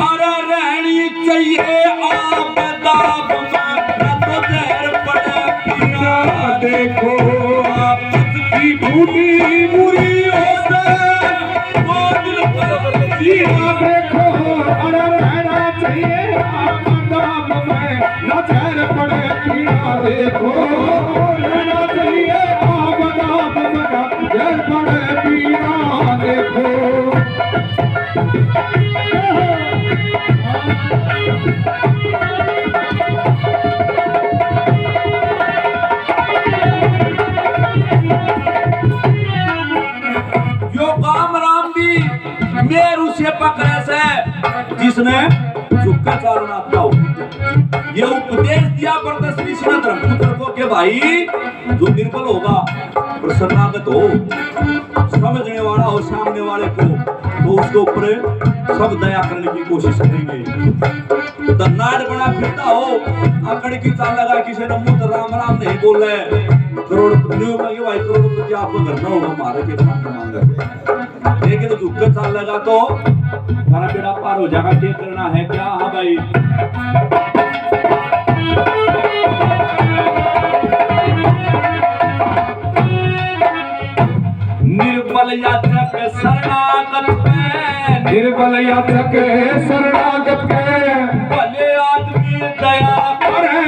अरे रहनी चाहिए आबदाब में न तो जहर पड़े पीना देखो आपस की टूटी बुरी होते वो दिल पर जीना देखो अरे रहना चाहिए आबदाब में न जहर पड़े पीना देखो रहना चाहिए आबदाब में न जहर पड़े पीना देखो यो काम राम भी मेरू से पकड़े से जिसने झुक्का चालना था ये उपदेश दिया बरदस्ती से धर्मपुत्र को कि भाई जो निर्बल होगा और शरणागत हो समझने वाला हो सामने वाले को तो उसके ऊपर सब दया करने की कोशिश करेंगे तो नाड़ बना फिरता हो आकड़ की चाल लगा किसी ने मुंह राम राम नहीं बोल रहे करोड़पति भाई करोड़पति आपको करना होगा मारे के खाना मांगे लेकिन तो झुक्का चाल लगा तो हमारा बेड़ा पार हो जाएगा क्या करना है क्या हाँ भाई निर्बल याचक शरणागत पे निर्बल याचक शरणागत के भले आदमी दया करे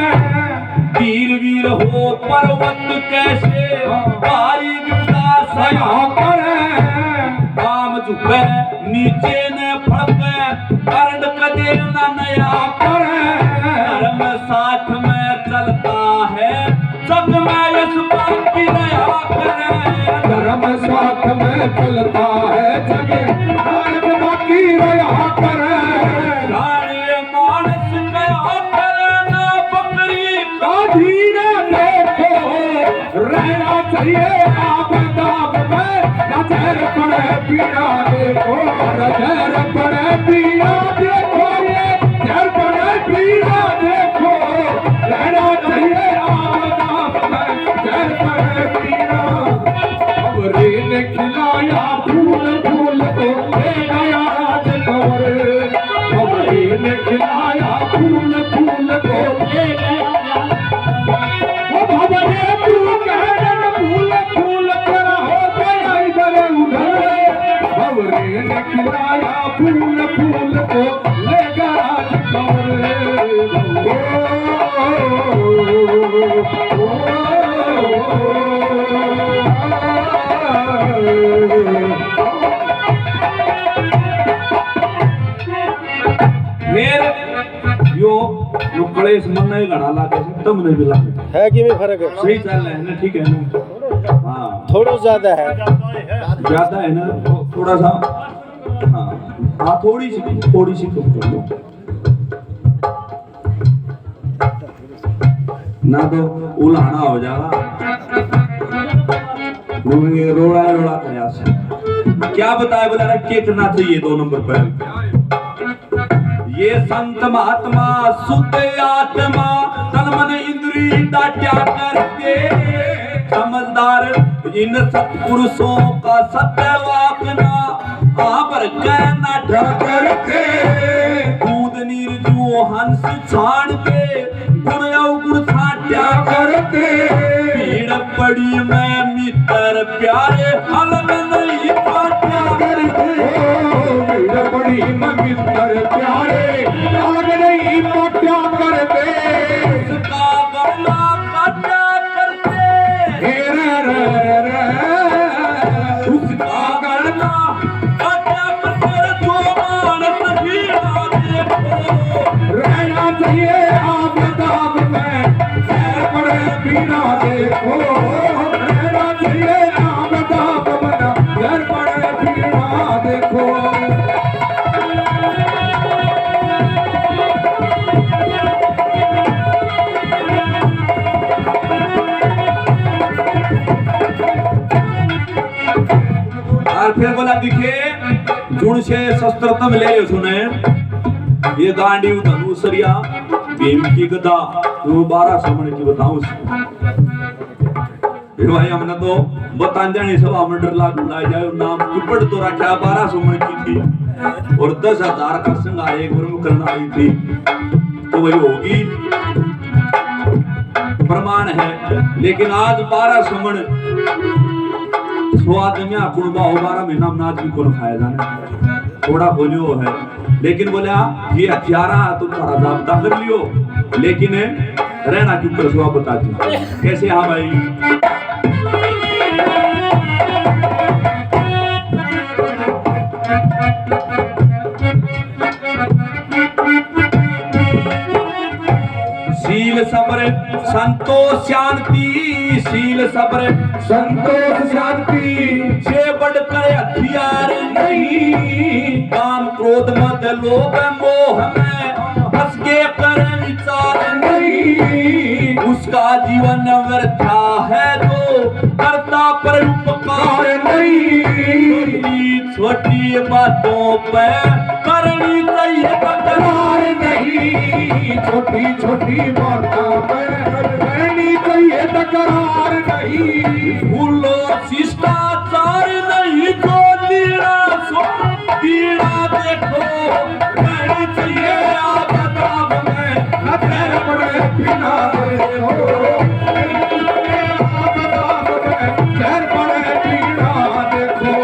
वीर वीर हो पर्वत कैसे भारी विपदा सया करे काम झुके नीचे ने फड़के करण कदे न नया करे धर्म साथ में चलता है सब में यश बाकी नया करे धर्म साथ में चलता है जगे आज बाकी रहा करे रानी मानस गया करे ना बकरी का धीरे देखो रहना चाहिए आबदाब में न जहर पड़े पीना देखो न जहर पड़े पीना देखो ये जहर पड़े पीना देखो रहना चाहिए आबदाब में जहर पड़े पीना अवरे ने खिलाया फूल फूल को ले गया राज कवरे अवरे ने खिलाया फूल फूल को ले गया वो भवरे तू कहने फूल फूल कर हो गया इधर उधर भवरे ने खिलाया फूल फूल को ले गया राज कवरे फिर यो कलेश मन नहीं घड़ा लागे तुम नहीं भी लागे है कि भी फर्क है सही चल रहा है ना ठीक है ना हाँ थोड़ा ज्यादा है ज्यादा है ना थोड़ा सा हाँ हाँ थोड़ी सी कम कर लो ना तो उलाना हो जाएगा रोड़ा रोड़ा प्रयास क्या बताया बोला रहा क्या करना चाहिए 2 नंबर पर ये संत महात्मा शुद्ध आत्मा तन मन इंद्री दाट्या करके समझदार इन सत्पुरुषों का सत्य वाकना आबर कहना ढकर के दूध निर्जु हंस छाण के गुण अवगुण छाट्या करके भीड़ पड़ी मैं मित्र प्यारे अलग नहीं पाट्या करके भीड़ पड़ी मैं मित्र प्यारे अलग नहीं पाट्या करके उसका गला काट्या करके उसका गला काट्या करके जो मानस हीरा देखो रहना चाहिए आबदाब में जहर पड़े पीना देखो रहना चाहिए आबदाब में जहर पड़े पीना देखो और फिर बोला दिखे जुड़ से शस्त्र तम ले सुने ये गांडी धनुषरिया भीम की गदा वो 12 समण की बताऊं फिर भाई हमने तो बता देनी सभा में डर लाग बुलाया जाए नाम दुपड़ तो रखा 1200 मन की थी और 10,000 का संग एक बार करना आई थी तो वही होगी प्रमाण है। लेकिन आज 1200 मन स्वाद में कुड़बा हो 12 महीना में नाच भी कौन खाया जाने थोड़ा बोलियो है। लेकिन बोला ये हथियारा तुम थोड़ा जाबता कर लियो लेकिन रहना क्यों कर सुहा बता दी कैसे। हाँ भाई शील सब्र संतोष शांति शील सब्र संतोष शांति से बढ़कर हथियार नहीं काम क्रोध मद लोभ मोह में फंस के कर विचार नहीं उसका जीवन व्यर्था है तो करता पर उपकार नहीं छोटी बातों पे करनी चाहिए तकरार नहीं छोटी छोटी बातों पर रहनी चाहिए तकरार नहीं भूलो शिष्टाचार नहीं तो लीड़ा सो पीड़ा देखो रहनी चाहिए आदाब में नजर पड़े बिना देखो नजर पड़े बिना देखो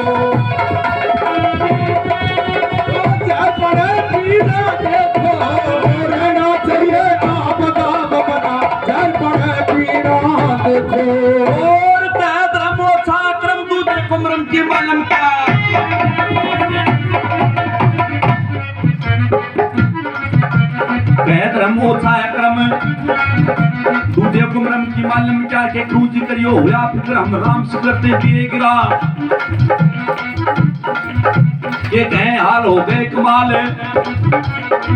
नजर पड़े बिना देखो रहना चाहिए आदाब बना नजर पड़े बिना देखो। और धर्मोत्साह क्रम दूसरे कुमरम की मालम का धर्मोत्साह क्रम दूसरे कुमरम की मालम क्या के क्रूजी करियो हुआ फिक्र हम राम से करते दिए गिरा ये कहे हाल हो गए कमाल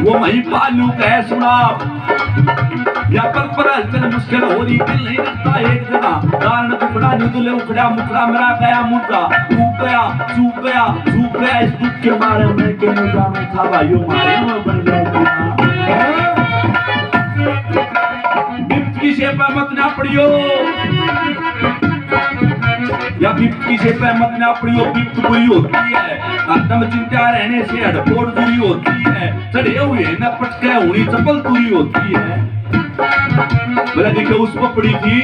वो मही पालू कहे सुना या पल पर हलचल मुश्किल हो रही दिल नहीं लगता एक जना कारण दुखड़ा निदुले उखड़ा मुखड़ा मेरा गया मुद्दा टूट गया सूख गया इस दुख के मारे मैं के न जानू था भाइयों मारे मैं बन गया बिप्की से मत ना पड़ियो या बिप्की से मत ना पड़ियो बिप्त बुरी होती है आत्म चिंता रहने से हड़पोड़ दूरी होती है चढ़े हुए न पटके हुई चपल दूरी होती है। बोला देखो उस पर पड़ी थी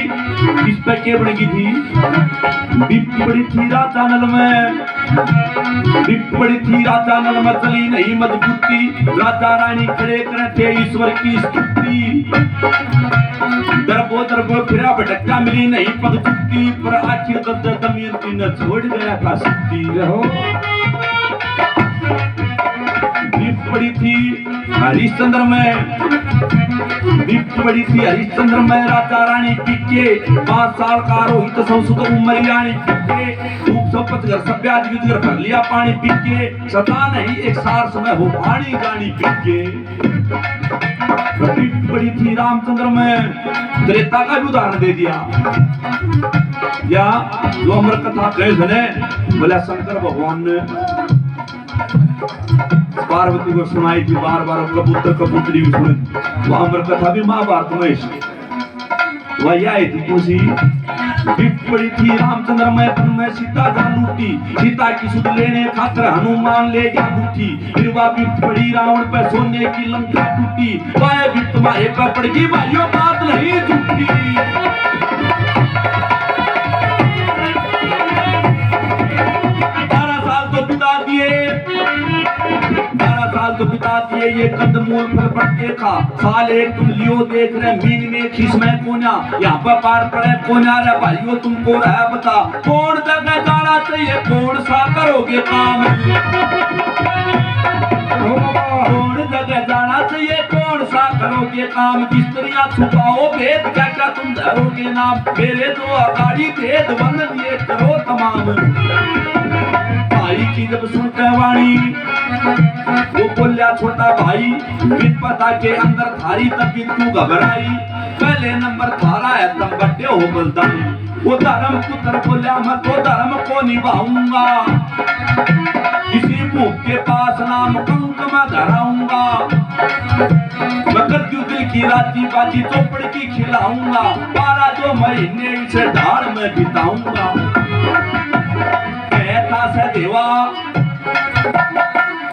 किस पे के बनेगी थी बिप्त बड़ी थी रातानल में बिप्त बड़ी थी रातानल में चली नहीं मजबूती राजा रानी खड़े करते ईश्वर की स्तुति दरबो फिरा भटका मिली नहीं पग चुकी पर आखिर दमयंती न छोड़ गया था शक्ति रहो बिप्त बड़ी थी हरिश्चंद्र में बिप्त बड़ी थी हरिश्चंद्र में राजा रानी पिके 5 साल का रोहित संसद उमर रानी पिके धूप सपत घर सभ्याज विद कर लिया पानी पिके सता नहीं एक सार समय हो पानी गानी पिके बिप्त बड़ी थी रामचंद्र में त्रेता का भी उदाहरण दे दिया या जो अमर कथा कहे सुने बोला शंकर भगवान ने पार्वती को सुनाई थी बार बार कबूतर कबूतरी भी सुनी वो अमर कथा भी महाभारत में वही आई थी खुशी पड़ी थी रामचंद्र में सीता जा लूटी सीता की सुध लेने खातिर हनुमान ले जा बूटी फिर वह पड़ी रावण पर सोने की लंका टूटी वह भी तुम्हारे पर पड़ गई भाइयों बात नहीं झूठी 12 साल तो बिता दिए 12 साल तो बिता दिए ये कंदमूल फल पट्टे खा साल एक तुम लियो देख रहे मीन में खीस में कोना यहाँ पर पार पड़े कोना रे भाइयों तुमको रहा बता कौन जगह जाना चाहिए कौन सा करोगे काम कौन जगह जाना चाहिए कौन सा करोगे काम स्त्रियां छुपाओ भेद क्या क्या तुम धरोगे नाम मेरे तो अगाड़ी भेद बंद ये करो तमाम भाई की जब सुनते वाणी वो बोलिया छोटा भाई बिन पता के अंदर थारी तब तू घबराई पहले नंबर थारा है तुम बड्डे हो बलदानी वो धर्म पुत्र बोलिया मैं तो धर्म को निभाऊंगा किसी भूख के पास नाम कंक मैं धराऊंगा मगर दिल की राती बाजी चौपड़ की खिलाऊंगा 12 जो महीने इसे ढाल में बिताऊंगा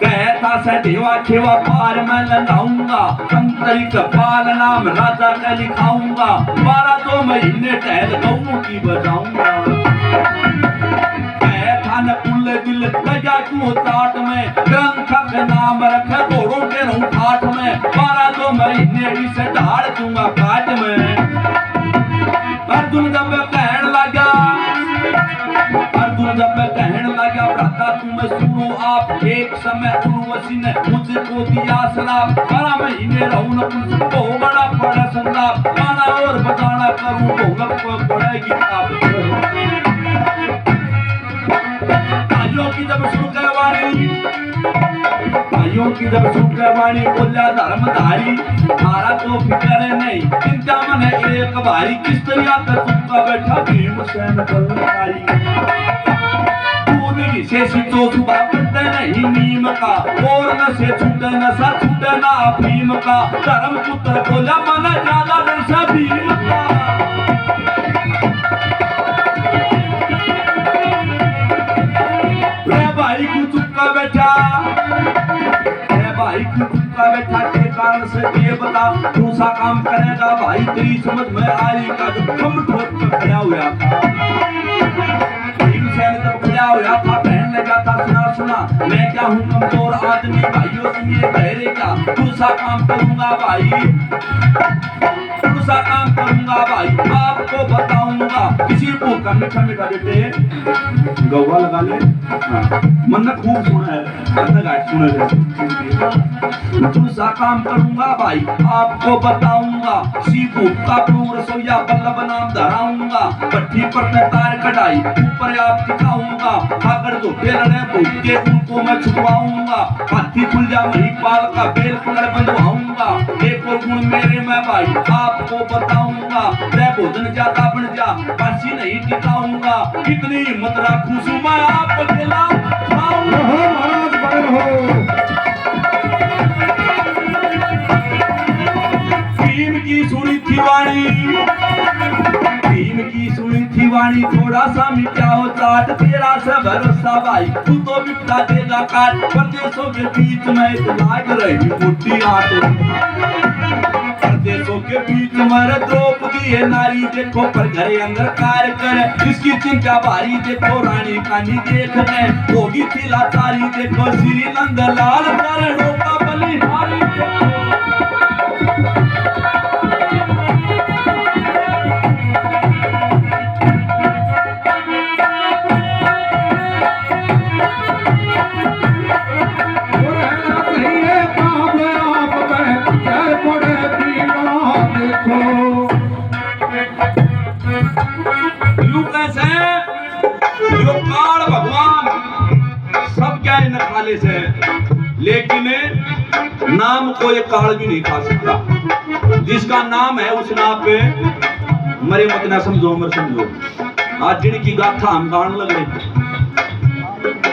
कहता से देवा खेवा पार में लगाऊंगा कंकरी कपाल नाम राजा का लिखाऊंगा 12 जो महीने टहल गऊ की बजाऊंगा कहता न कुल दिल लगा क्यों चाट में ग्रंथ का नाम रखा घोड़ों के रहूं ठाठ में 12 जो महीने इसे ढाल दूंगा काट में अर्जुन जब कहने लगा भ्राता तुम सुनो आप एक समय उर्वशी ने मुझको दिया शराब 12 महीने रहूं न तुझको बड़ा पड़ा संताप गाना और बजाना करूं ढोलक को पड़ेगी आप भाइयों की जब सुन के वाणी बोलिया धर्मधारी थारा तो फिक्र नहीं चिंता मन एक भाई किस तरह का तुमका बैठा भीमसेन बलशाली से तो सुबह पड़ते नहीं नीम का और न से छूटे न सा छूटे ना भीम का धर्म पुत्र बोला मन ज्यादा डर सा भीम का भाई को चुपका बैठा के कारण से ये बता दूसरा काम करेगा भाई तेरी समझ में आई का जब कम ठोक में खड़ा हुआ था जब खड़ा हुआ था कहने लगा था सुना मैं क्या हूँ कमजोर आदमी भाइयों सुनिए पहले क्या दूसरा काम करूंगा भाई आपको बताऊंगा किसी को मीठा बेटे गौवा लगा ले मन खूब सुना है दूसरा काम करूंगा भाई आपको बताऊंगा सीपू का रसोईया बल्लभ नाम धराऊंगा भट्टी पर मैं तार कढ़ाई ऊपर आप दिखाऊंगा अगर झूठे लड़े भूख के उनको मैं छुपवाऊंगा हाथी खुल जा वही पाल का बेल पकड़ बंधवाऊंगा एक और गुण मेरे में भाई आपको बताऊंगा मैं भोजन ज्यादा बन जा फांसी नहीं टिकाऊंगा कितनी हिम्मत रखूं सु मैं आप अकेला भीम की सुनी थी वाणी थोड़ा सा मिटा हो चाट तेरा से भरोसा भाई तू तो बिपता देगा काट परदेशों के बीच में लाग रही मोटी आट परदेशों के बीच में द्रौपदी है नारी देखो पर घरे अंदर कार्य करे इसकी चिंता भारी देखो रानी कानी देख ले होगी थी लाचारी देखो श्री नंद लाल चरणों का बलिहारी से लेकिन नाम को ये काल भी नहीं खा सकता जिसका नाम है उस नाम पे मरे मत ना समझो मर समझो आज जिनकी गाथा हम गाने लगे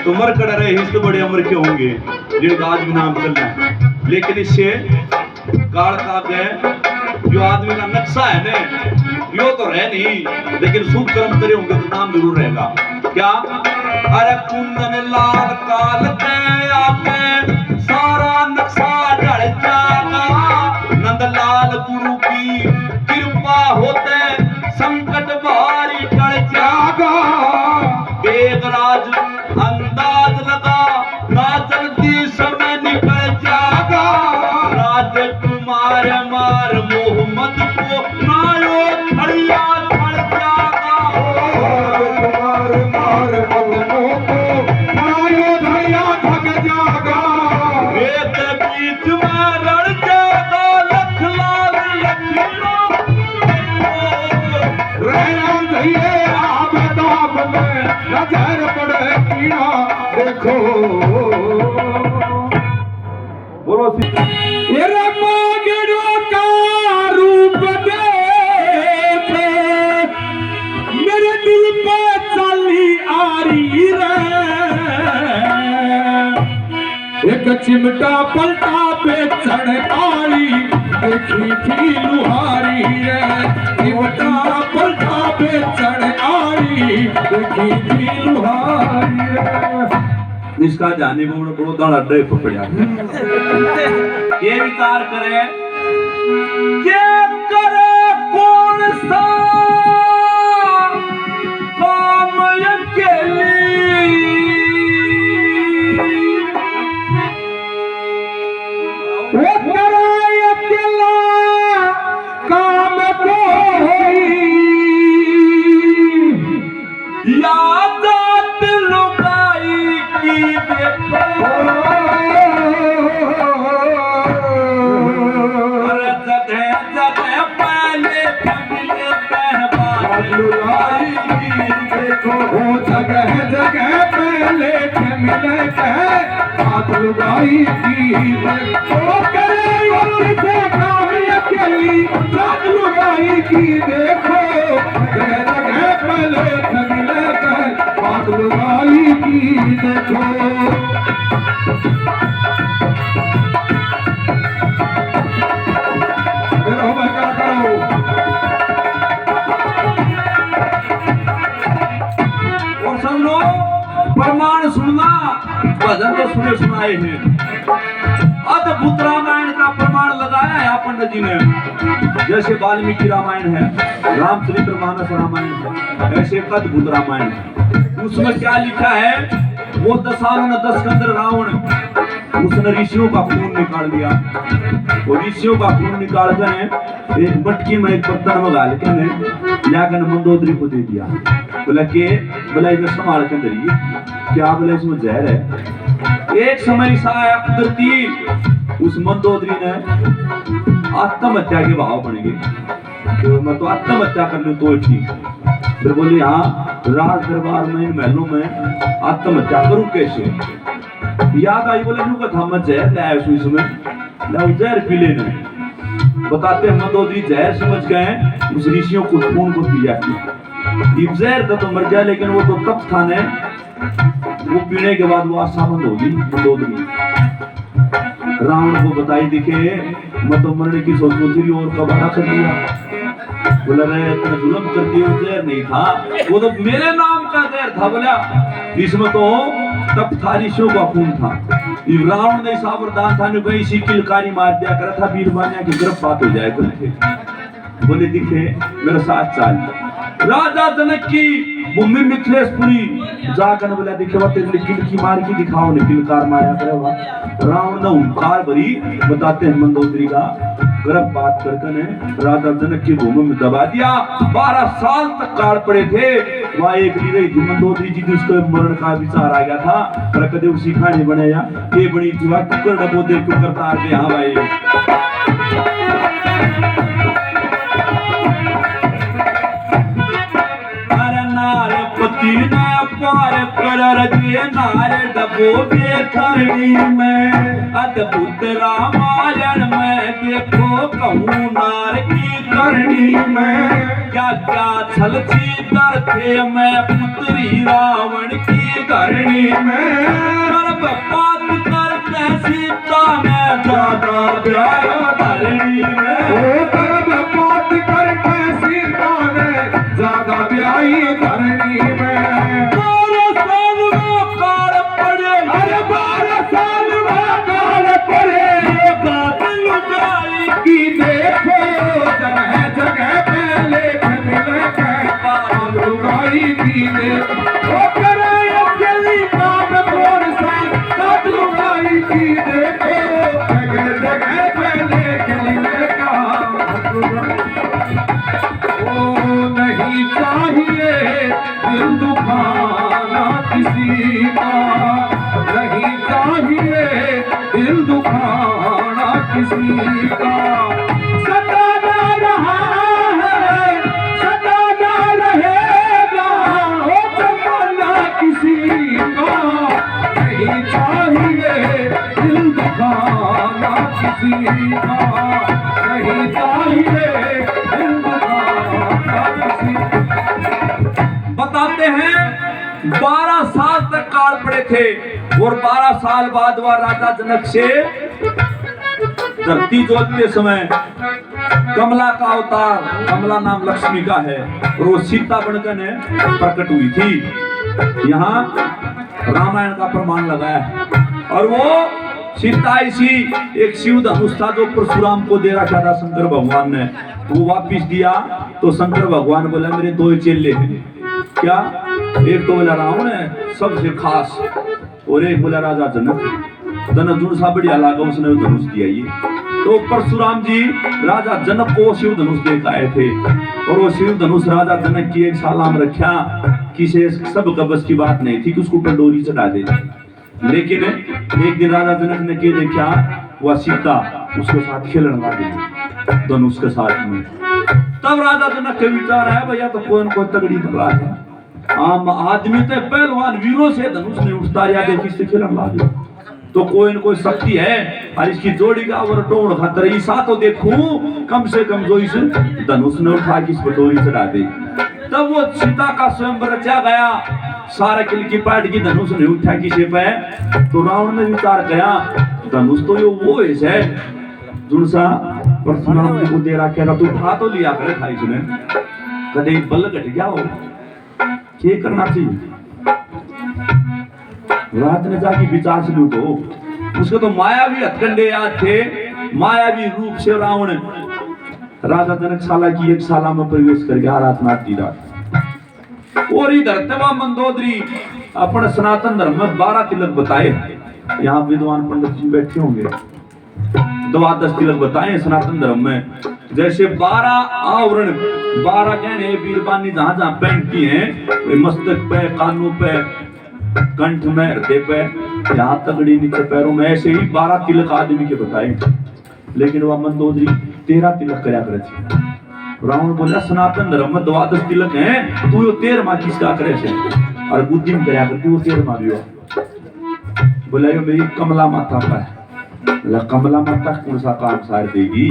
तो मर कर रहे हिस्त बड़े अमर के होंगे जिनका आज भी नाम चल रहा है लेकिन इससे काल का जो आदमी का नक्शा है ना यो तो रह नहीं लेकिन शुभ कर्म करे होंगे तो नाम जरूर रहेगा क्या अरे कुंदन लाल काल के आके सारा नक्शा ढल जाएगा नंदलाल गुरु की कृपा होते संकट भारी टल जाएगा बेगराज अंदाज लगा ना जल्दी समय निकल जाएगा राजकुमार मार मोहम्मद को नायो खड़िया खड़ जाएगा ये मांगड़ो का रूप देख मेरे दिल पे चली आ रही रे एक चिमटा पलटा पे चढ़ आई देखी थी लुहारी रे चिमटा पलटा पे चढ़ आई देखी थी लुहारी रे इसका जाने को बड़ो दाड़ा डे पकड़िया ये विचार करे कौन सा काम अकेली वो कराए अकेला काम कोई यादात लुकाई की देखो अरे जगह जगह पहले मिले कहबात लुकाई की देखो वो जगह जगह पहले मिले कह बात लुगाई की वो करे से काम अकेली बात लुगाई की देखो जगह जगह पहले मिले कह बात लुगाई की देखो करो क्या करो और सब लोग प्रमाण सुनना भजन तो सुने सुनाए हैं अद्भुत रामायण का प्रमाण लगाया है पंडित जी ने जैसे वाल्मीकि रामायण है रामचरितमानस रामायण है ऐसे अद्भुत रामायण है उसमें क्या लिखा है वो दशावन दशकंदर रावण उसने ऋषियों का खून निकाल दिया वो ऋषियों का खून निकाल कर एक मटकी में एक बर्तन में डाल के लाकर मंदोदरी को दे दिया बोला इधर संभाल के अंदर क्या बोला इसमें जहर है एक समय ऐसा आया कुदरती उस मंदोदरी ने आत्महत्या के भाव बन गए तो मैं तो आत्महत्या कर लूं तो ठीक फिर बोली हाँ राज दरबार में इन महलों में आत्महत्या करूं कैसे याद आई बोले कथा मैं जहर लाया इसमें लाओ जहर पी लेना बताते मंदोदरी जहर समझ गए उस ऋषियों को खून को दिया जहर तो मर जाए लेकिन वो तो तप था ने वो पीने के बाद वो आशाबंद होगी मंदोदरी रावण को बताई दिखे मैं तो मरने की सोच थी और कबाड़ा कर दिया बोला रहे इतना जुल्म कर दिया जहर नहीं था वो तो मेरे नाम का जहर था बोला इसमें तो तब था ऋषियों का खून था रावण ने सावरदान था ने कहीं सी किलकारी मार दिया करा था बीरबानिया की गर्भपात हो जाए करके बोले दिखे मेरे साथ चाल राजा जनक की भूमि मिथिलेशपुरी जाकर बोला दिखे वो तेरे किलकी मार की दिखाओ ने किलकार मारा करे रावण ने हुंकार भरी बताते हैं मंदोदरी का गर्भपात करके ने राजा जनक की भूमि में दबा दिया 12 साल तक काल पड़े थे वहां एक रही थी मंदोदरी जी जिसको मरण का विचार आ गया था पर कदे उसी खाने बने या ये बड़ी जुआ कुकर डबो दे कुकर तार के हां भाई पार कर रजे नार डबो के धरणी में अद्भुत रामायण में देखो कहूँ नार की करनी में क्या क्या छल छीतर थे मैं पुत्री रावण की धरणी में गर्भपात करके सीता में ज्यादा प्यार धरणी में गर्भपात करके सीता ने ज्यादा प्यारी धरणी में 12 साल में काल पड़े अरे 12 साल में काल पड़े बात लुगाई की देखो जगह जगह पहले मिले बात लुगाई की देखो करे अकेली काम कौन सा बात लुगाई की देखो जगह जगह पहले मिले नहीं चाहिए दिल दुखाना किसी का नहीं चाहिए दिल दुखाना किसी का सताना रहा है सताना रहेगा ओ बताते हैं 12 साल तक काल पड़े थे और 12 साल बाद वह राजा जनक से धरती जोतते समय कमला का अवतार, कमला नाम लक्ष्मी का है, और वो सीता बनकर प्रकट हुई थी। यहाँ रामायण का प्रमाण लगाया है। और वो सीता इसी एक शिव धनुष था जो परशुराम को दे रखा था शंकर भगवान ने, वो वापिस दिया तो शंकर भगवान बोला मेरे दो चेले हैं, क्या? एक तो बोला रावण है सबसे खास, और एक बोला राजा जनक। धनुष जो सा बढ़िया लगा उसने धनुष दिया। ये तो परशुराम जी राजा जनक को शिव धनुष दे के आए थे, और वो शिव धनुष राजा जनक की एक साला में रखा, किसी सब कबस की बात नहीं थी कि उसको डोरी चढ़ा दे। लेकिन एक दिन राजा जनक ने क्या देखा, वह सीता उसके साथ खेलने लगी धनुष के साथ में। तब राजा जनक के विचार है भैया तो कौन कोई तगड़ी बला है, आम आदमी तो पहलवान वीरों से धनुष नहीं उठता, या देखी से खेलने लगे तो कोई न कोई शक्ति है, और इसकी जोड़ी का टोड़ खतर ईसा तो देखूं कम से कम जो इस धनुष ने उठा के इस बटोरी चढ़ा दे। तब वो सीता का स्वयं रचा गया, सारा किल की पाट की धनुष ने उठा किसी पे, तो रावण ने विचार किया धनुष तो यो वो है जुनसा परशुराम जी को दे रहा, क्या तू उठा तो लिया करे खाई सुने, कदे बल घट गया हो, क्या करना चाहिए? रात ने जाके विचार से लूटो, उसके तो मायावी हथकंडे याद थे, मायावी रूप से रावण राजा जनक साला की एक साला में प्रवेश कर गया रात में आधी रात। और इधर तवा मंदोदरी अपने सनातन धर्म में 12 तिलक बताए, यहाँ विद्वान पंडित जी बैठे होंगे, 12 तिलक बताए सनातन धर्म में, जैसे 12 आवरण 12 गहने वीरबानी जहां जहां पहनती हैं, मस्तक पे, कानों पे, कंठ में, हृदय पे, यहाँ तगड़ी नीचे पैरों में, ऐसे ही 12 तिलक आदमी के बताए। लेकिन वह मंदोदरी 13 तिलक कराया करे थे। रावण बोला सनातन धर्म में 12 तिलक हैं, तू यो 13वां किसका करे से? और बुद्धि में कराया करती वो 13वां भी हो। बोला यो मेरी कमला माता का है। बोला कमला माता कौन सा काम सार देगी?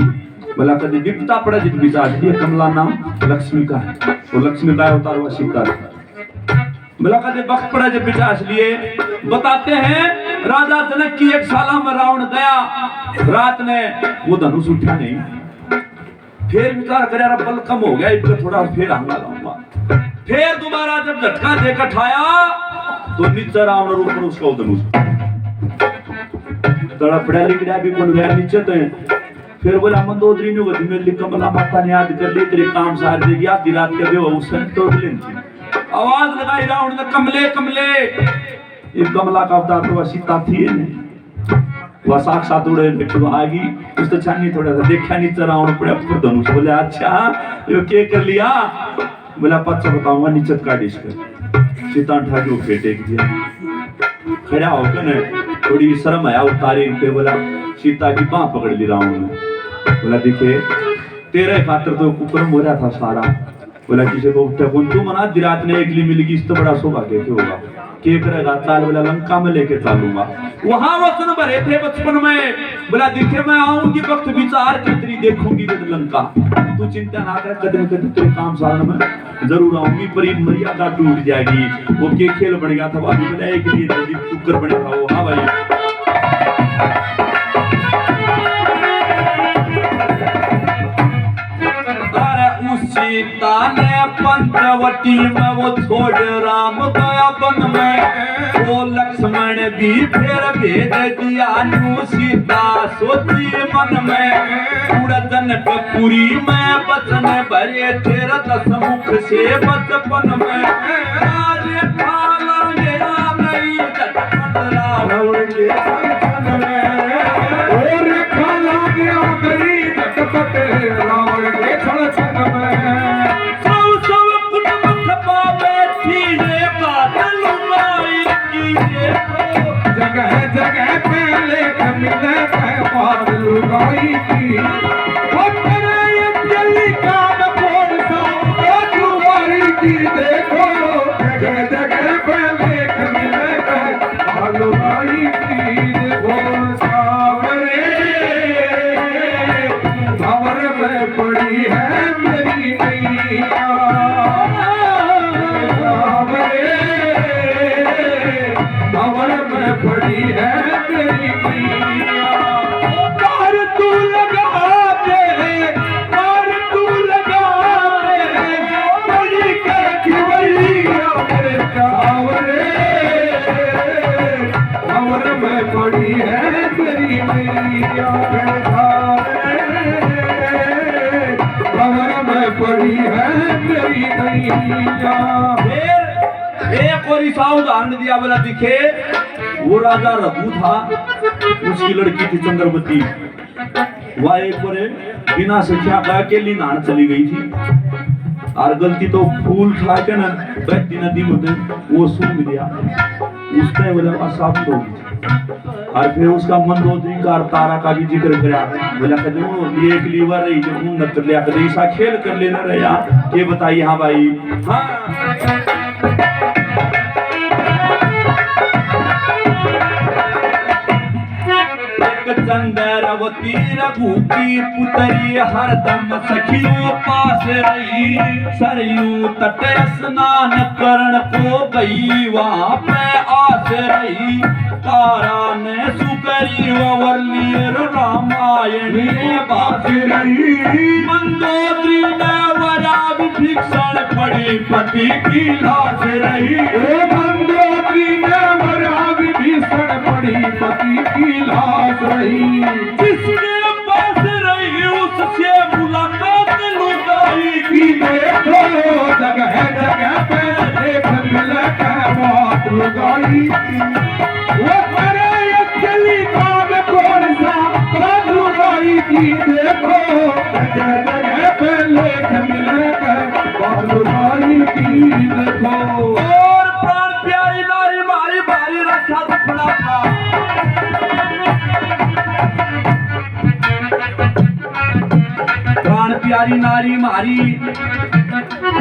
बोला कभी विपता पड़ा जिन विचार दिए, कमला नाम लक्ष्मी का है, वो लक्ष्मी का अवतार हुआ सीता है। बोला कदे वक्त पड़ा जब विचार लिए बताते हैं राजा जनक की एक साला में रावण गया, रात ने वो धनुष उठा नहीं, फिर विचार करे बल कम हो गया, इसको थोड़ा फिर हमला लाऊंगा, फिर दोबारा जब झटका देकर ठाया तो नीचे रावण और ऊपर उसका धनुष तड़पड़ा लिखड़ा भी बन गया नीचे। तो फिर बोला मंदोदरी ने गति मेरे लिए कमला माता ने याद कर ली, तेरे काम सार देगी, आधी रात के बेहोश तो लेंगी। आवाज लगाई रावण ने कमले कमले, ये कमला का अवतार तो सीता थी, वह साक्षात उड़े तो आगी, उस तो छानी थोड़ा सा देखा नीचे रावण पड़े ऊपर धनुष। बोले अच्छा ये क्या कर लिया? बोला पच्चा बताऊंगा नीचे काट इसका। सीता उठा के फेंक दिया, खड़ा होकर ने थोड़ी शर्म आया उतारे पे, बोला सीता की बांह पकड़ ली रावण ने। बोला देखे तेरे खातर तो कुकर्म हो रहा था सारा। बोला किसी को उठा कौन तू मना दिरात ने एकली मिल गई, इस तो बड़ा सौभाग्य क्यों होगा, क्या करेगा चाल? बोला लंका में लेके चालूंगा। वहां वचन भरे थे बचपन में, बोला देखे मैं आऊंगी वक्त विचार की तेरी देखूंगी जब लंका, तू चिंता ना कर, कदम कदम तेरे काम साल में जरूर आऊंगी, पर मर्यादा टूट जाएगी। वो के खेल बन गया था, अभी बोला एक लिए टुक्कर बने था वो। हाँ भाई सीता ने पंचवटी में वो छोड़ राम गया वन में, वो लक्ष्मण भी फिर भेज दिया नु, सीता सोची मन में उड़न कपूरी में बचन भरे थे रथ मुख से बचपन में। राजे खाला गया नहीं झटपट रावण के दर्शन में, और खाला गया नहीं झटपट रावण के दर्शन में। जगह जगह पहले कमिले बादल गाई की, देखो जगह जगह पहले कमिले बादल गाई की, देखो सावरे भंवर में पड़ी है मेरी नैया। पड़ी है तेरी मैया कार तू लगा दे कार तू लगा दे बड़ी करके मैया मेरे चावरे और में पड़ी है तेरी मैया मेरे और में पड़ी है तेरी मैया। एक और ईसा उदाहरण दिया बोला दिखे वो राजा रघु था उसकी लड़की थी चंद्रवती वह एक बार बिना सखिया का अकेली नहाने चली गई थी और गलती तो फूल खा के ना बहती नदी में वो सूख गया उसने बोला साफ तो और फिर उसका मंदोदरी का तारा का भी जिक्र करा बोला कदम एक लीवर रही जो न कर लिया कदम ऐसा खेल कर लेना रहे ये बताइए हाँ भाई हाँ चंद्रवती रघु की पुतरी हरदम सखियों पास रही सरयू तट स्नान करण को गई वहां पे आस रही तारा ने सुकरी वरली रामायण बास रही मंदोदरी ने वरा विभीषण पड़ी पति की लाश रही मंदोदरी ने वरा विभीषण पड़ी पति की लाश रही जिसके पास रही उससे मुलाकात लुटाई की देखो जगह जगह पे देख मिले बात लुगाई वो करे अकेली काम कौन सा बात लुगाई की देखो जगह जगह पे लेख मिले बात लुगाई की देखो और प्राण प्यारी नारी मारी भारी रक्षा दुखड़ा था प्राण प्यारी नारी मारी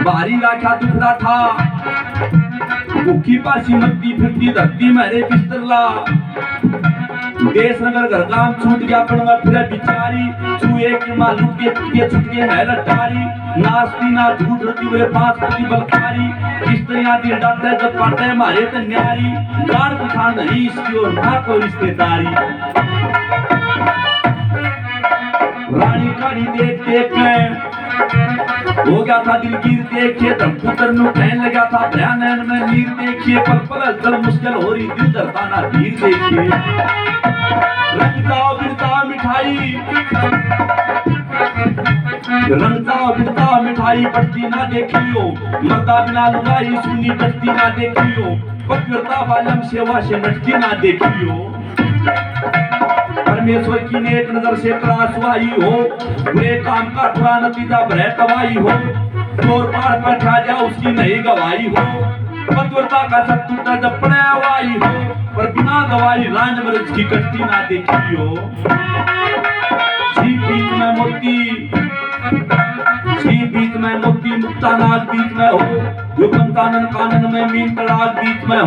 भारी राखा दुखड़ा था भूखी पासी मरती फिरती धरती मेरे बिस्तरला देश नगर घर काम छूट गया पर मैं फिर बिचारी चूहे के मालूम के छुट के है लटारी नास्ती ना झूठ रती बोले पांच पति बलकारी स्त्रियां दिल डालते जब पाटे मारे तो न्यारी गाड़ दिखा नहीं इसकी और ना कोई रिश्तेदारी रानी काड़ी देख देख के हो गया था दिलगीर देखिए धमपुत्र नु कहने लगा था भयानक में नीर देखिए पल पल जल मुश्किल हो रही दिल डरता ना धीर देखिए रंगता बिरता मिठाई रंगता बिरता मिठाई पटती ना देखियो मरदा बिना लुगाई सुनी पटती ना देखियो पकड़ता बालम सेवा से नटती ना देखियो परमेश्वर की नेक नजर से त्रासवाई हो बुरे काम का बुरा नतीजा भरे तबाही हो चोर पार पर खा जा उसकी नहीं गवाही हो पतिव्रता का सब टूटा जब पड़े हवाई हो पर बिना गवाही राज मर्ज की कट्टी ना देखी हो बीच में मोती मुक्ता नाग बीच में हो युगम कानन कानन में मीन तड़ाग बीच में हो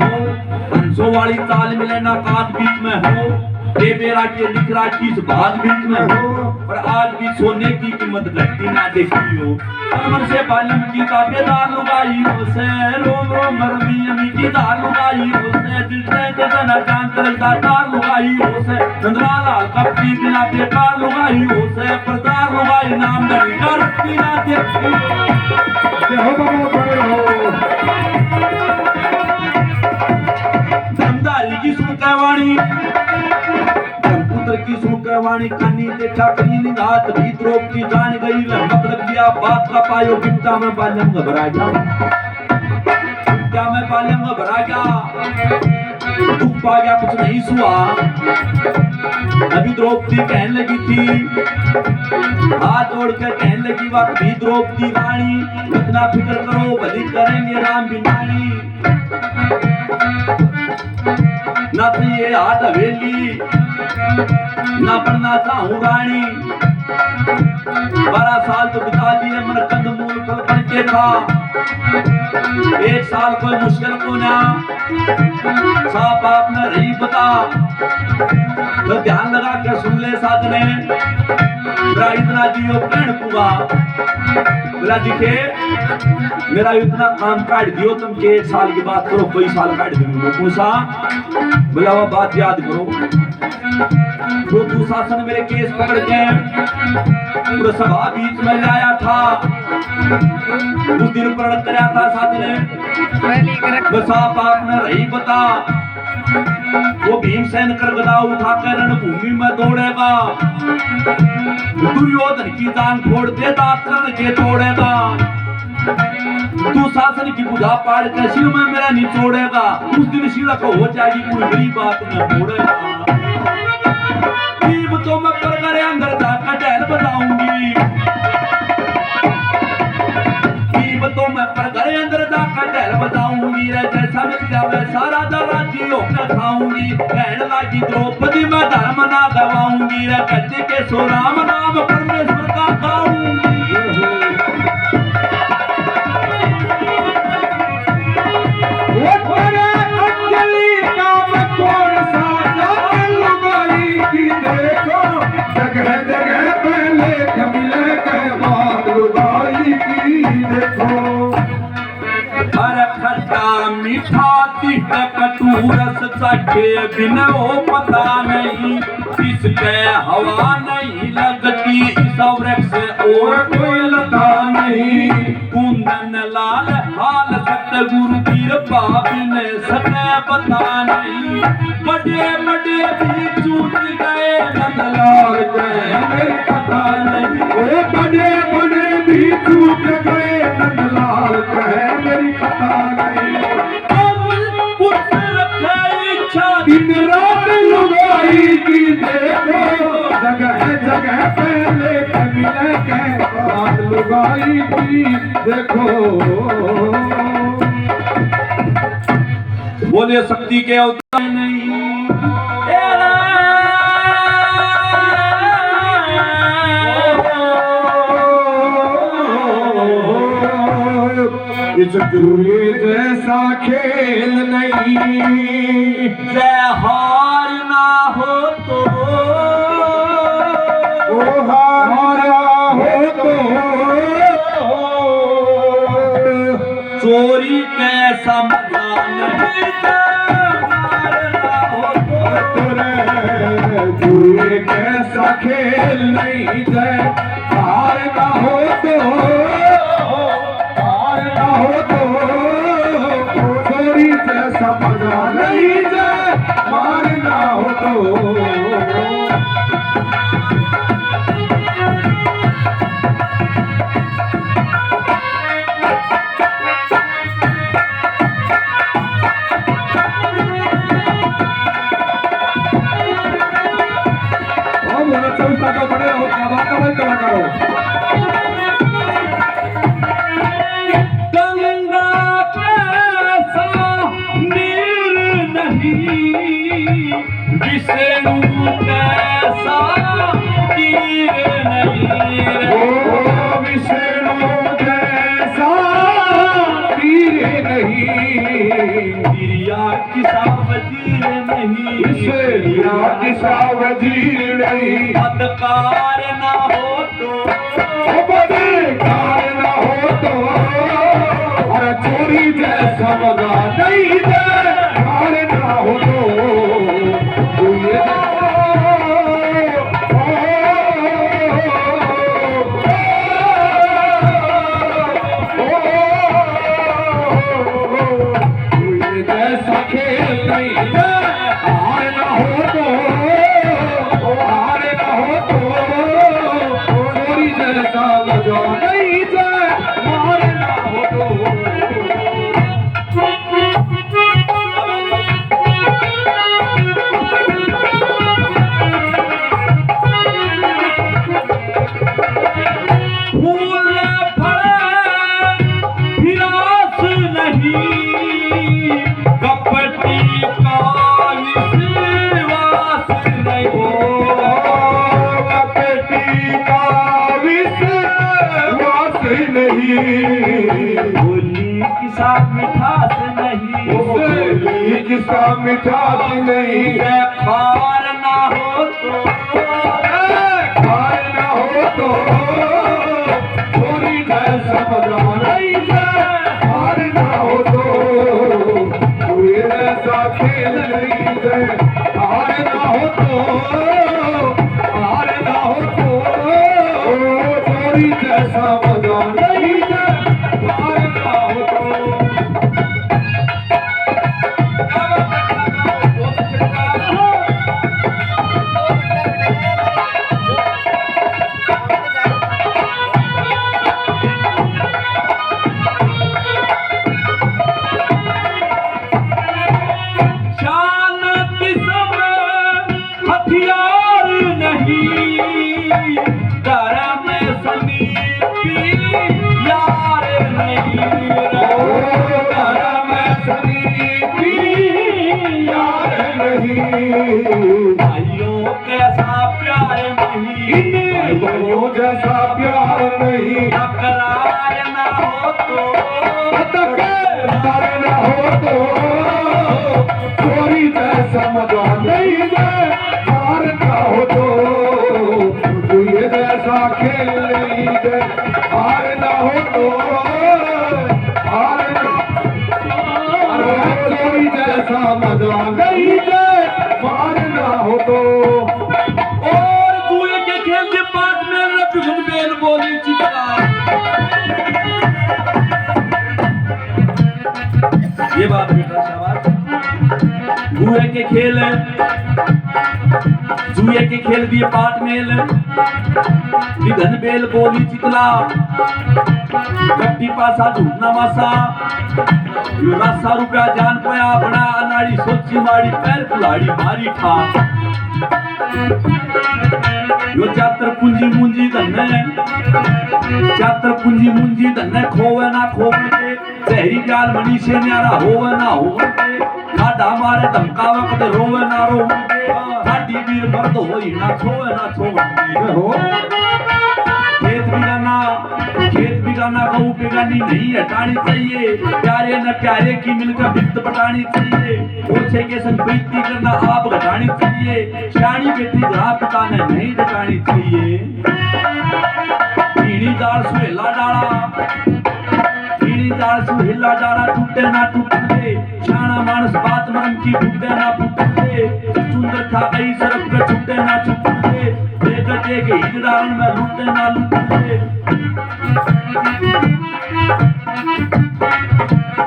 हंसों वाली ताल मिले ना काग बीच में हो बेरा के लिख राखी इस भाग बीच में हो पर आज भी सोने की कीमत घटती ना देखी हो कमर से बालम की ताबेदार लुगाई हो से रोम रोम मरमी अमी की दार लुगाई हो से दिल से जगना जान तरलता तार लुगाई हो से चंद्रा लाल कपटी बिना बेकार लुगाई हो से प्रचार लुगाई नाम नहीं करती ना देखी हो धमदारी की सुनकावाणी की सुनकरवाणी कानी देखा कहीं निगात भी द्रौपदी जान गई लहमत लग गया बात का पायो बिट्टा में बालम घबरा गया क्या मैं बालम घबरा गया दुख पा गया कुछ नहीं सुआ अभी द्रौपदी कहने लगी थी हाथ जोड़ के कहने लगी वक्त भी द्रौपदी रानी इतना फिक्र करो भली करेंगे राम बिनानी ना तो ये हाथ हवेली ना बनना चाहूं रानी 12 साल तो बिता दिए मन कंदमूल फल बन के खा 1 साल कोई मुश्किल को ना साफ आपने रही बता तो ध्यान लगा के सुन ले साधने इतना दियो प्रण पुआ बोला दिखे मेरा इतना काम काट दियो तुम के 1 साल की बात करो कई साल काट देंगे पूछा बोला वो बात याद करो वो दुशासन मेरे केस पकड़ के पूरा सभा बीच में लाया था उस दिन प्रण कराया था साथ ने बस आप आपने रही बता वो भीमसेन कर गदा उठाकर रणभूमि में दौड़ेगा दुर्योधन की जान फोड़ देता कर्ण के तोड़ेगा दुशासन की बुझा पाड़ कर सिर में मेरा निचोड़ेगा उस दिन शिला को हो जाएगी कोई बड़ी बात न फोड़ेगा तो मैं पर करे अंदर जाकर ढहल बताऊंगी तो मैं पर घरे अंदर जाकर ढहल बताऊंगी जैसा मिल जावे सारा दारा जी होकर खाऊंगी बहन लागी द्रौपदी मैं धर्म ना गवाऊंगी कच्चे के सो राम नाम परमेश्वर का गाऊंगी जगह जगह पहले कमिले के बाद लुगाई की देखो हर खट्टा मीठा तीख कटूरस चखे बिन हो पता नहीं किसके हवा नहीं लगती इस वृक्ष और कोई लता नहीं कुंदन लाल हाल सतगुरु कृपा बिन सके पता नहीं बड़े बड़े भी छूट गए नंदलाल के मेरी पता नहीं ओ बड़े बड़े भी छूट गए नंदलाल कहे मेरी पता नहीं दिन रात लुगाई की देखो जगह जगह पहले कमिले के बाद लुगाई की देखो बोले शक्ति के अवतार नहीं इस दूरी जैसा खेल नहीं जय हार ना हो तो ओ हारा हो तो चोरी कैसा मजा नहीं मारना हो तो दूरी कैसा खेल नहीं जय हार ना हो तो हो तो चोरी जैसा मजा नहीं जाए मारना हो तो चौथा तो बड़े हो क्या करो विष्णु कैसा तीर नहीं ओ विष्णु जैसा तीर नहीं दिरिया किसा वजीर नहीं इसलिया किसा वजीर नहीं बदकार ना हो तो बदकार ना हो तो और चोरी जैसा मजा नहीं दे ना हो तो जैसा खेल नहीं हार ना हो तो चोरी जैसा मजा नहीं जाए हार ना हो तो बोली किसा मिठास नहीं बोली किसा मिठास नहीं खार ना हो तो खार ना हो तो थोड़ी जैसा भाइयों कैसा प्यार नहीं, भाइयों जैसा प्यार नहीं, तकरार ना हो तो, तकरार न हो तो, चोरी जैसा मजा नहीं है, हार ना हो तो, तुझे जैसा खेल नहीं है, हार ना हो तो, हार ना, चोरी जैसा मजा नहीं है, हार ना हो तो। और जुए के खेल के बाद में रफीकुल बेल बोली चित्रा। ये बात बेटा शाबाश। जुए के खेल है, जुए के खेल भी पाठ मेल, निधन बेल बोली चितला, गट्टी पासा ढूंढना मासा, यो रासा रुपया जान पया बड़ा अनाड़ी सोची मारी पैर कुलाड़ी मारी ठा, यो चातर पूंजी मुंजी धन्ने, चातर पूंजी मुंजी धन्ने खोवे ना खोवे के, जहरी जाल मनी से न्यारा होवे ना होवे के, लाडा मारे धमकावे कदे रोवे ना रोवे के, लाडी वीर मर्द होई ना छोवे ना छोवे हो। खेत बिगाना गऊ बिगानी नहीं हटानी चाहिए, प्यारे न प्यारे की मिलकर बिस्त बटानी चाहिए, ओछे के संग बेइज्जती करना आप घटानी चाहिए, शानी बेटी जहाँ पिता ने नहीं डटानी चाहिए। पीढ़ी दार सुहेला डाला, पीढ़ी दार सुहेला डाला, टूटे ना टूटे, शाना मानस बात मरम की फूटे ना फूटे, सुंदर था कई सरफ पे छूटे ना छूटे, देखते के हिजड़ान में लूटे ना लूटे।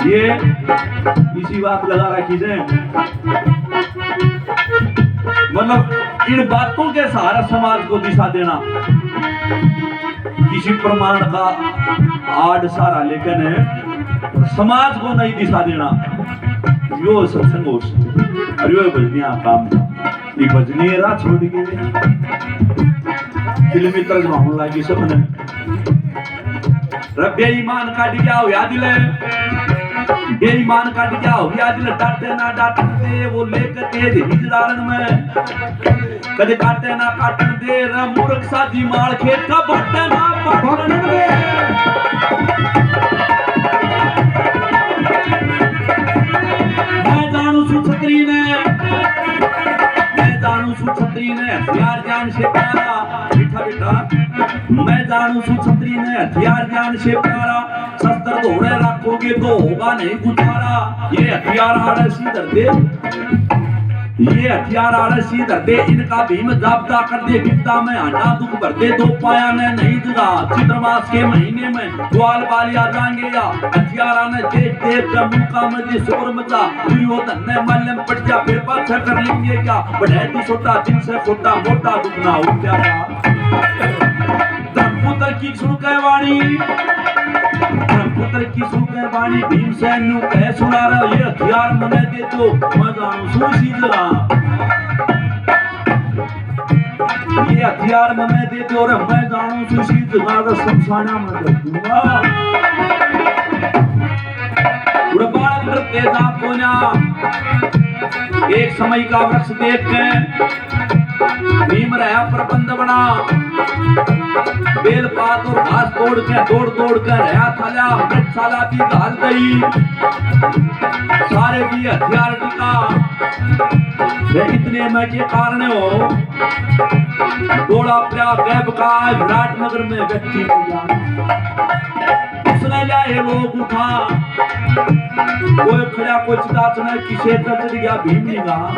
ये इसी बात लगा रखी है, मतलब इन बातों के सहारा समाज को दिशा देना, किसी प्रमाण का आड़ सहारा लेकिन समाज को नहीं दिशा देना, यो सत्संग हो और यो भजनिया काम, ये भजनी राह छोड़ के फिल्मी तर्जमा होने लगी सबने। बेईमान काट गया हो याद ले, बेईमान काट गया हो याद ले, डांटे ना डांटते वो लेकर तेज हिजड़ारन में, कदे काटे ना काटन दे, रे मूर्ख साजी मार खेत का बट्टे ना पटन दे। मैं जानू सु छतरी ने, मैं जानू सु छतरी ने हथियार जान से प्यारा, बिठा बिठा, मैं जानू सु छतरी ने हथियार जान से प्यारा, शस्त्र धोड़े रखोगे तो होगा नहीं गुजारा, ये हथियार आरसी दे, ये हथियार आरसी दे, इनका भीम जाब्ता कर दे, विपदा में आना दुख भर दे, दो पाया ने नहीं जगा, चित्रमास के महीने में ग्वाल बालिया जाएंगे या, हथियारा ने देख देख कर मुल्का में दे शोर मचा, दुर्योधन ने मल्लम पट जा, फिर पाछा कर लेंगे क्या, बढ़े तू सोता दिन से खोटा, मोटा दुख ना हो प्यारा। धर्मपुत्र की सुन के वाणी, धर्मपुत्र की सुन के वाणी, भीमसेन नु कह सुना रहा, ये हथियार मने दे तो मैं जानू सुशी जरा, ये हथियार मने दे तो और मैं जानू सुशी जरा का समसाना मत दूंगा। उड़ बालक करते जा कोना, एक समय का वृक्ष देख के भीम रहा प्रबंध बना, बेल पात और घास तोड़ के दौड़ दौड़ कर रहा थाला, मृतशाला भी घाल गई, सारे भी हथियार टिका, वे इतने में के कारण हो, दौड़ा प्या गैब का विराटनगर में व्यक्ति मिला, उसने जाए लोग उठा, कोई खड़ा कोई चिताचना किसे चढ़ गया, भीम ने कहा,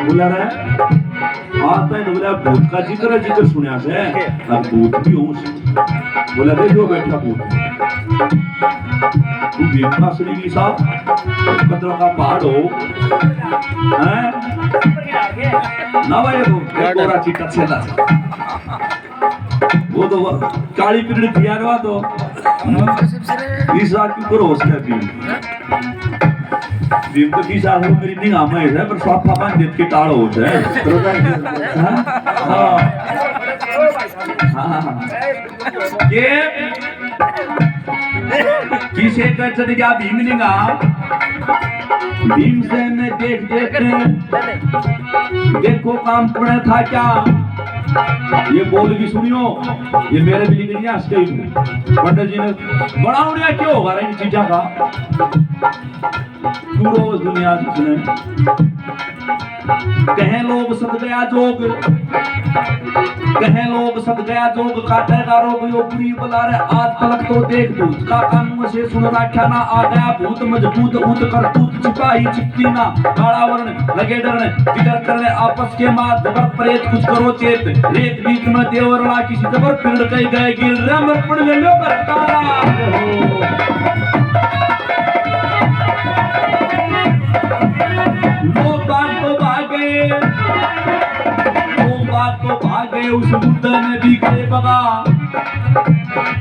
बोला रे आता है तो बोला भूत का जिक्र सुना से, अब भूत भी हूँ, बोला देखो बैठा भूत, तू देखना श्री साहब कतरा का पहाड़ हो, हैं ना भाई वो चिट्टा छेला, वो तो काली पीढ़ी थियारवा तो 20 साल की ऊपर हो सकती भीम तो 20 साल मेरी निगाह में है, पर साफा बन देख के टाड़ हो जाए, ये किसे कर चढ़ गया भीमलिंगा। भीमसेन ने देख देखो काम पड़ा था क्या। ये बोल भी सुनियो, ये मेरे भी लिख दिया पंडित जी ने बड़ा उड़िया क्यों होगा इन चीजा का। तू रोज दुनिया सुने कहे लोग सद गया जोग, कहे लोग सद गया जोग काटेगा रोग यो बुरी बला रे आज तलक तो देख तू का कानून से सुन राख्या ना आ गया भूत मजबूत ऊत कर तूत छिपाही चिपकी ना काला वर्ण लगे डरने जिधर करने आपस के मार जबर प्रेत कुछ करो चेत रेत बीच में देवरला किसी जबर पिंड कई गए गिर रे मर पड़ ले लो पर काला उस बुद्ध ने भी करे बगा।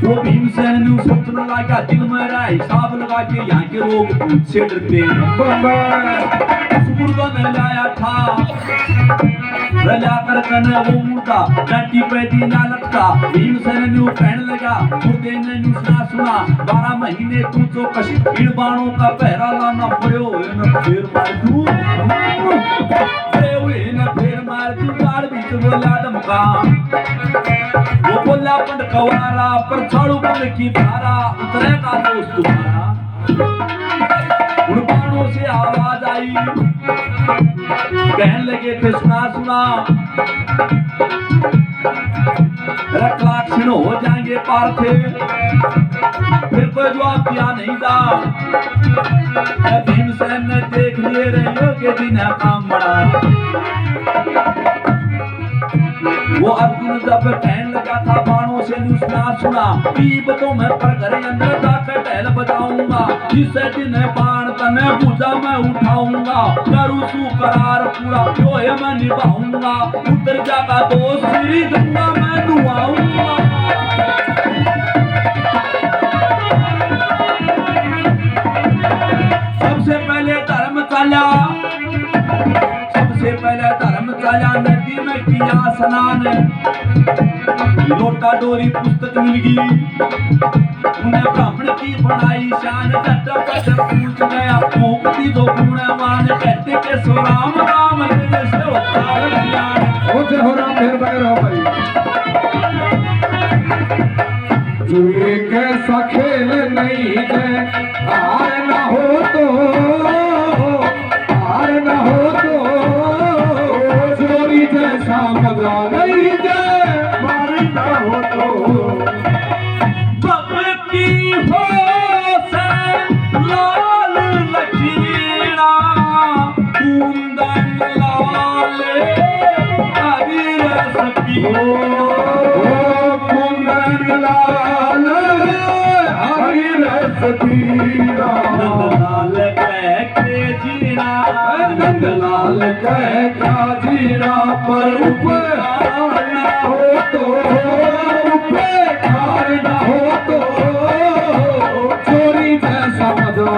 वो भीमसेन ने सोचने लगा दिल में रहा हिसाब लगा के यहाँ के लोग से डरते उस बुद्ध ने लाया था रजा कर कने वो मुर्दा डंटी पे दीना लटका। भीमसेन ने वो कहने लगा मुर्दे ने सुना सुना 12 महीने तू तो कश इन बाणों का पहरा लाना पड़ो न फिर मार दूं फिर मार दूं बार भी तो बोला दमका। वो बोला पंड कवारा पर छाड़ू बंद की धारा उतरेगा दोस्त तुम्हारा। उन बाणों से आवाज आई कहने लगे थे सुना सुना रक्लाक्षण हो जाएंगे पार्थे। फिर कोई जवाब दिया नहीं था। भीमसेन ने देख लिए रहियो के दिन काम बड़ा। वो अर्जुन जब कहने लगा था बाणों से सुना सुना पीप तो मैं पर घरे अंदर जाकर टहल बजाऊंगा जिससे दिन बाण तने पूजा मैं उठाऊंगा करूँ तू करार पूरा जो है मैं निभाऊंगा उतर जागा दोस्त श्री गंगा मैं दुआऊंगा। सबसे पहले धर्म चला नदी में किया स्नान लोटा डोरी पुस्तक मिल गई उन्हें ब्राह्मण की बनाई शान जट पट पूछ गया मुक्ति जो गुणवान कहते के सो राम राम से अवतार ज्ञान ओ जय हो राम मेहर बगैर हो भाई चूहे कैसा खेल नहीं है हार ना हो तो चोरी जैसा मजा नहीं है मारी ना हो तो भक्ति हो से लाल लकीरा कुंदन लाल हरि रस पियो कुंदन लाल हरि रस पीरा लाल कह के जीना नंदलाल कह क्या जीना पर ऊपर ना हो तो ऊपर ना हो तो चोरी जैसा मजा